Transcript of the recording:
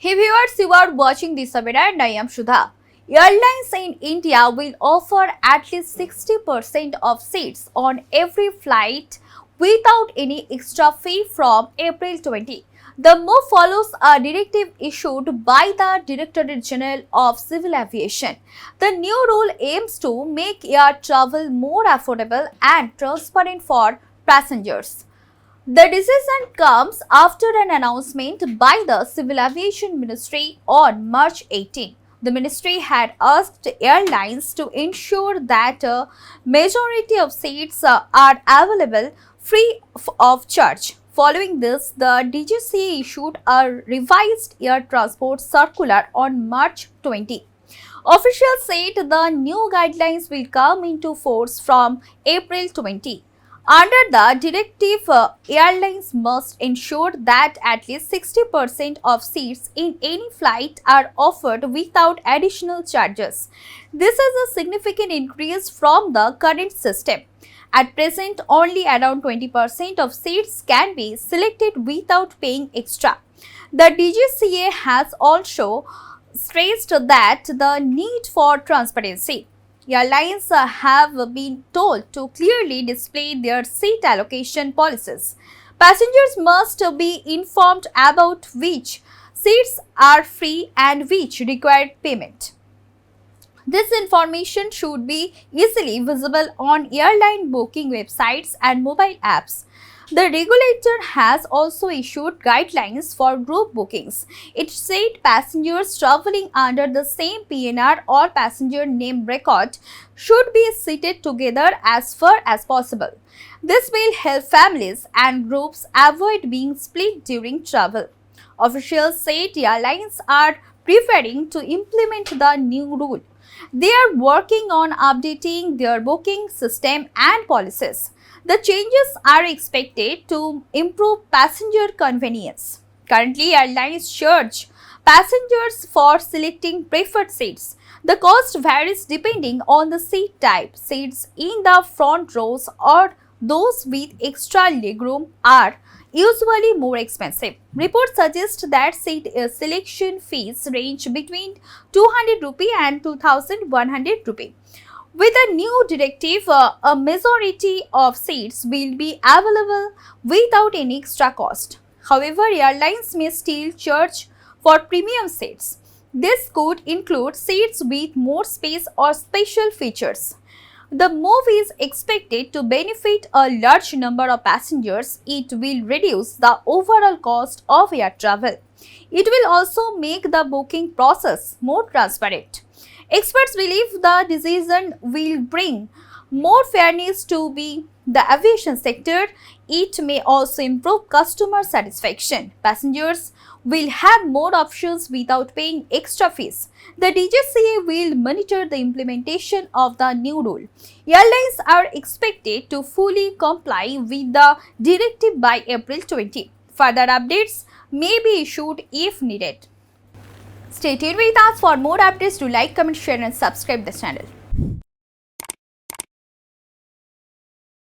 Hey viewers, you are watching this webinar and I am Shudha. Airlines in India will offer at least 60% of seats on every flight without any extra fee from April 20. The move follows a directive issued by the Directorate General of Civil Aviation. The new rule aims to make air travel more affordable and transparent for passengers. The decision comes after an announcement by the Civil Aviation Ministry on March 18. The ministry had asked airlines to ensure that a majority of seats are available free of charge. Following this, the DGCA issued a revised air transport circular on March 20. Officials said the new guidelines will come into force from April 20. Under the directive, airlines must ensure that at least 60% of seats in any flight are offered without additional charges. This is a significant increase from the current system. At present, only around 20% of seats can be selected without paying extra. The DGCA has also stressed that the need for transparency. Airlines have been told to clearly display their seat allocation policies. Passengers must be informed about which seats are free and which require payment. This information should be easily visible on airline booking websites and mobile apps. The regulator has also issued guidelines for group bookings. It said passengers traveling under the same PNR or passenger name record should be seated together as far as possible. This will help families and groups avoid being split during travel. Officials said airlines are preparing to implement the new rule. They are working on updating their booking system and policies. The changes are expected to improve passenger convenience. Currently, airlines charge passengers for selecting preferred seats. The cost varies depending on the seat type. Seats in the front rows or those with extra legroom are usually more expensive. Reports suggest that seat selection fees range between 200 rupee and 2100 rupee. With the new directive, a majority of seats will be available without any extra cost. However, airlines may still charge for premium seats. This could include seats with more space or special features. The move is expected to benefit a large number of passengers. It will reduce the overall cost of air travel. It will also make the booking process more transparent. Experts believe the decision will bring more fairness to the aviation sector. It may also improve customer satisfaction. Passengers will have more options without paying extra fees. The DGCA will monitor the implementation of the new rule. Airlines are expected to fully comply with the directive by April 20. Further updates may be issued if needed. Stay tuned with us for more updates. Do like, comment, share and subscribe this channel.